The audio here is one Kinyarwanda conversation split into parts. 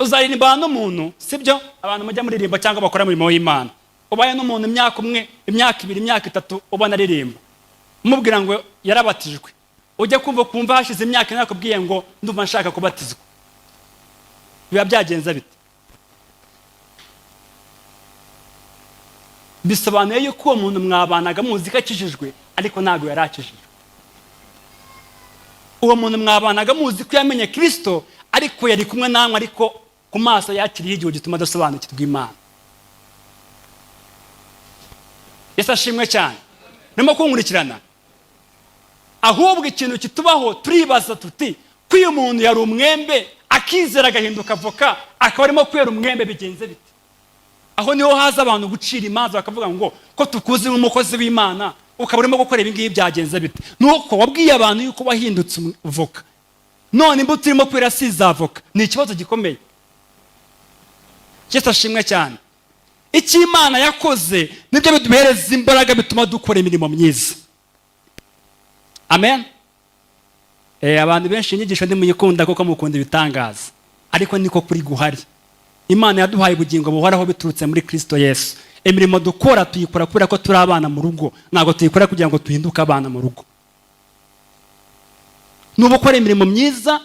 uzaririmba n'umuntu sibyo abantu mujya muririmba cyangwa bakora mu mirimo y'Imana ubaye n'umuntu imyaka umwe imyaka 2 imyaka 3 ubona aririmba umubwira ngo yarabatijwe ujya kumva hashize imyaka nakubwiye ngo ndumva nshaka kubatizwa biba byagenza bite bisobanuye yuko uwo muntu mwabanaga muzi ko akijijwe ariko ntago yarakijijwe uwo muntu mwabanaga muzi ko yamenye Kristo ariko yari kumwe namwe ariko ku maso yakiriye igihe gituma adasobanukirwa Imana Yesu ashimwe cyane nimo kunkurikirana ahubwo ikintu kitubaho turibaza tuti ko uyu muntu yari umwembe akizera agahinduka avoka akaba arimo kwera umwembe bigenze bite aho niho haza abantu gucira imanza bakavuga ngo ko tukuzi umukozi w'Imana ukaba urimo gukora ibi ngibi byagenze bite nuko wabwiye abantu yuko wahindutse avoka none imbuto irimo kwera si avoka ni ikibazo gikomeye Yesu ashimwe cyane icyo Imana yakoze nibyo biduhereza imbaraga bituma dukora imirimo myiza amen abantu benshi inyigisho ndi muyikunda kuko mukunda ibitangaza ariko niko kuri guhari Imana yaduhaye ubugingo buhoraho biturutse muri Kristo Yesu imirimo dukora tuyikora kubera ko turi abana mu rugo ntabwo tuyikora kugira ngo tuhinduke abana mu rugo nuba ukora imirimo myiza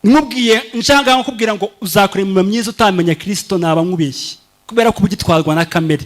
nkubwiye nshaka nkubwira ngo uzakora imirimo myiza utamenye Kristo naba nkubeshye kubera ko ubugitwarwa na kamere